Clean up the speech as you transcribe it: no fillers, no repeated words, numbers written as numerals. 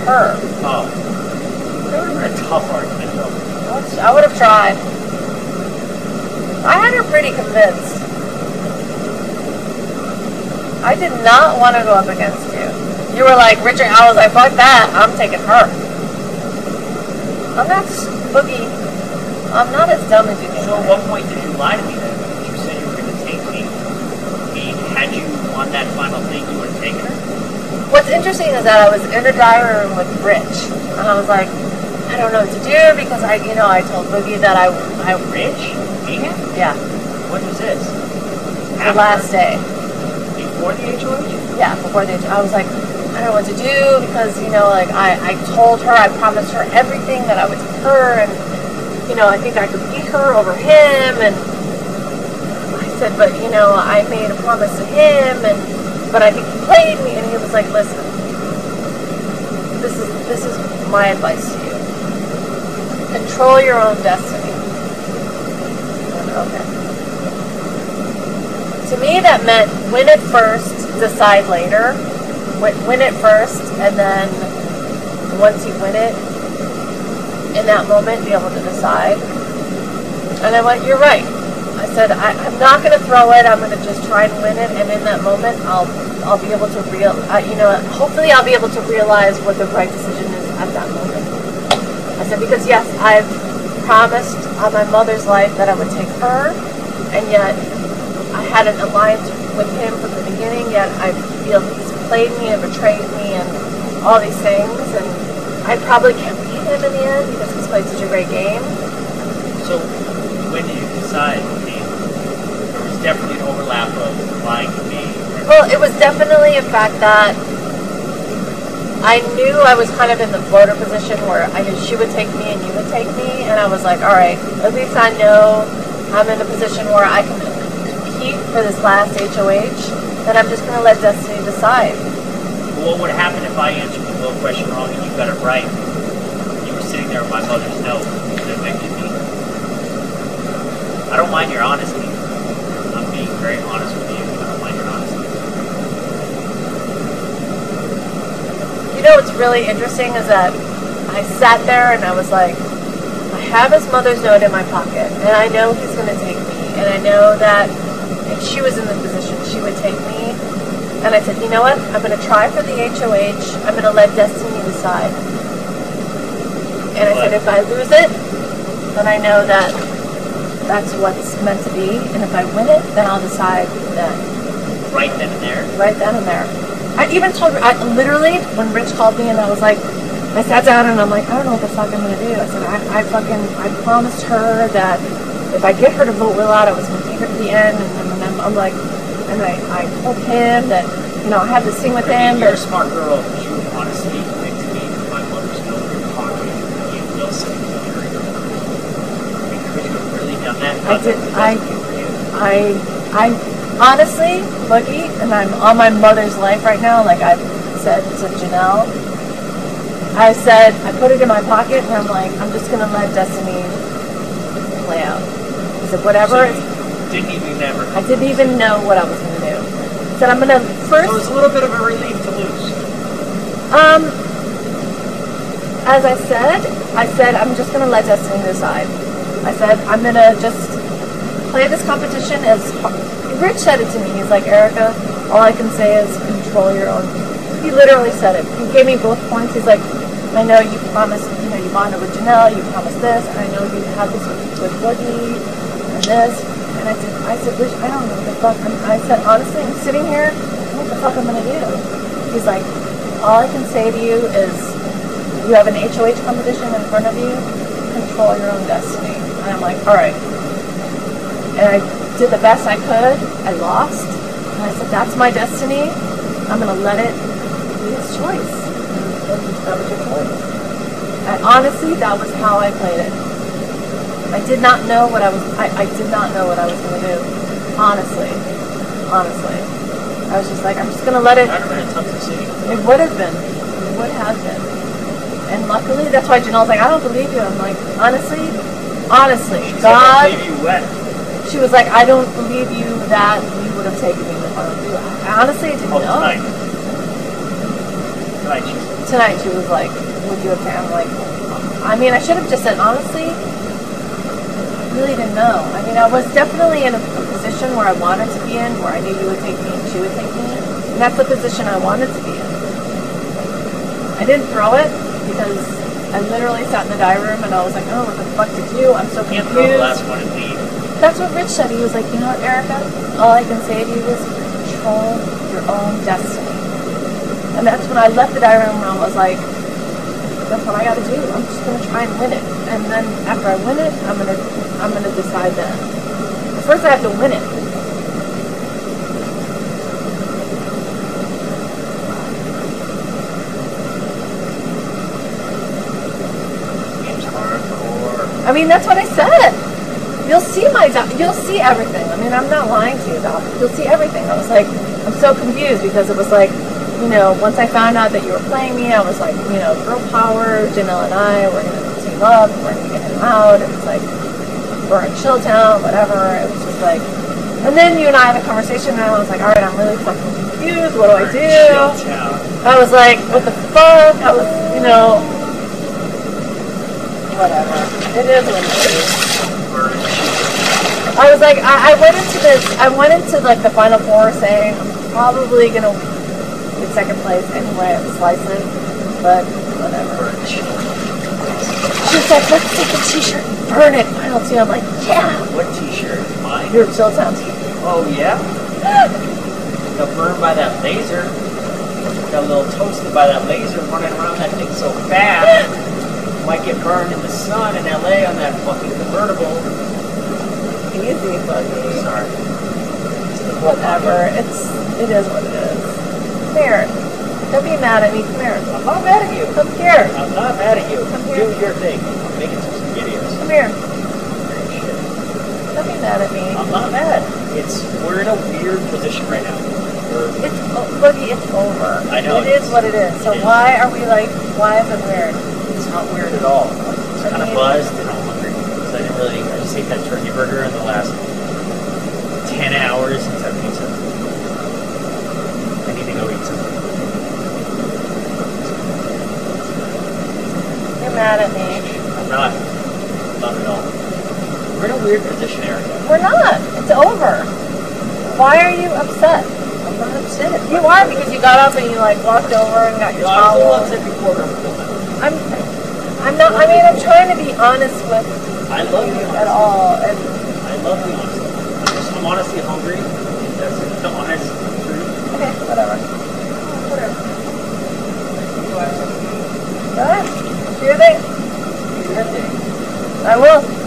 her. Oh. That would have been a tough argument, though. I would have tried. I had her pretty convinced. I did not want to go up against you. You were like, Richard, I was like, fuck that, I'm taking her. I'm not, Boogie, I'm not as dumb as you think. So at what point did you lie to me then? You said you were going to take me. Had you won that final thing, you would have taken her? What's interesting is that I was in the diary room with Rich, and I was like, I don't know what to do because I told Boogie that I Rich? Me? Yeah. When was this? The last day. Before the HOH? Yeah, before the HOH. I was like, I don't know what to do because, like, I told her, I promised her everything that I would take her, and, I think I could beat her over him, and I said, but, I made a promise to him, but I think he played me, and he was like, listen, this is my advice to you. Control your own destiny. Okay. To me, that meant win it first, decide later. Win it first, and then once you win it, in that moment, be able to decide. And I went, you're right. I said, I'm not going to throw it. I'm going to just try and win it, and in that moment, I'll be able to hopefully I'll be able to realize what the right decision is at that moment. I said, because yes, I've promised on my mother's life that I would take her, and yet I hadn't aligned with him from the beginning, yet I feel he's played me and betrayed me and all these things, and I probably can't beat him in the end because he's played such a great game. So, when did you decide? There was definitely an overlap of lying to me. Well, it was definitely a fact that I knew I was kind of in the floater position where I knew she would take me and you would take me, and I was like, all right, at least I know I'm in a position where I can compete for this last HOH, then I'm just going to let destiny decide. Well, what would happen if I answered the little question wrong and you got it right? You were sitting there with my mother's note that evicted me. I don't mind your honesty. I'm being very honest with you. I don't mind your honesty. You know what's really interesting is that I sat there and I was like, I have his mother's note in my pocket, and I know he's going to take me, and I know that if she was in the position, she would take me. And I said, you know what? I'm going to try for the HOH. I'm going to let destiny decide. And I said, if I lose it, then I know that that's what's meant to be. And if I win it, then I'll decide then. Right then and there? Right then and there. I even told her, literally, when Rich called me and I was like, I sat down and I'm like, I don't know what the fuck I'm going to do. I said, I promised her that if I get her to vote Will out, I was going to take her to the end. And I'm like, and I told him that, I had to sing with him. You're a smart girl. You would honestly admit to me with my mother's note in your pocket and you will sing with her. Could you have really done that? I honestly, Boogie, and I'm on my mother's life right now, like I've said to Janelle, I said, I put it in my pocket and I'm like, I'm just going to let destiny play out. I said, whatever. So I didn't even know what I was going to do. I said, I'm going to first... So it was a little bit of a relief to lose. As I said, I'm just going to let destiny decide. I said, I'm going to just play this competition as hard. Rich said it to me. He's like, Erica, all I can say is control your own. He literally said it. He gave me both points. He's like, I know you promised, you bonded with Janelle, you promised this, and I know you had this with Boogie, and this. And I said, Rich, I don't know what the fuck. I said, honestly, I'm sitting here, I don't know what the fuck I'm going to do. He's like, all I can say to you is, you have an HOH competition in front of you, control your own destiny. And I'm like, all right. And I did the best I could. I lost. And I said, that's my destiny. I'm going to let it be his choice. And that was your choice. And honestly, that was how I played it. I did not know what I did not know what I was going to do. Honestly. I was just like, I'm just going to let it. That would have been a tough decision. It would have been. It would have been. And luckily, that's why Janelle's like, I don't believe you. I'm like, honestly, God. Maybe you wet. She was like, I don't believe you that you would have taken me if I would do it. I honestly didn't know. Tonight. tonight she was like, would you okay? I'm like, I mean, I should have just said, honestly, I really didn't know. I mean, I was definitely in a position where I wanted to be in, where I knew you would take me and she would take me. And that's the position I wanted to be in. I didn't throw it because I literally sat in the diary room and I was like, oh, what the fuck to do? I'm so confused. You can't throw the last one and leave. That's what Rich said. He was like, you know what, Erica? All I can say to you is control your own destiny. And that's when I left the diary room and I was like, that's what I gotta do. I'm just gonna try and win it. And then after I win it, I'm gonna decide then. But first I have to win it. Game's hardcore. I mean, that's what I said. You'll see you'll see everything. I mean, I'm not lying to you, Doc. You'll see everything. I was like, I'm so confused because it was like, you know, once I found out that you were playing me, I was like, you know, girl power, Janelle and I, we're going to team up, we're going to get him out. It was like, we're in Chilltown, whatever. It was just like, and then you and I had a conversation and I was like, all right, I'm really fucking confused. What do I do? Chilltown. I was like, what the fuck? I was, you know, whatever. It is what it is. I was like, I went into like the Final Four saying, I'm probably going to get second place anyway, I'm slicing, but whatever. She's like, let's take the t-shirt and burn it, final two. I'm like, yeah. What t-shirt? Mine? Your Chilltown t-shirt. Oh, yeah? Got burned by that laser. Got a little toasted by that laser running around that thing so fast. Might get burned in the sun in LA on that fucking convertible. Easy, Boogie. Sorry. Whatever. It is what it is. Come here. Don't be mad at me. Come here. I'm not mad at you. Come here. I'm not mad at you. Come here. Do your thing. I'm making some videos. Come here. Shit. Don't be mad at me. I'm not mad. We're in a weird position right now. Boogie, it's over. I know. It is what it is. So why is it weird? It's not weird at all. It's kind of buzzed and I'm hungry. So I just ate that turkey burger in the last 10 hours since that pizza. I need to go eat something. You're mad at me. I'm not. Not at all. We're in a weird position, Erica. We're not. It's over. Why are you upset? I'm not upset. You are because you got up and you like walked over and got your I was a towel. little upset before, but I'm still not. I'm not. I mean, I'm trying to be honest with I love you at all. And I love the honesty. I'm honestly hungry. That's the honest truth. okay, whatever. Whatever. Go ahead. Do your thing. Do your thing. I will.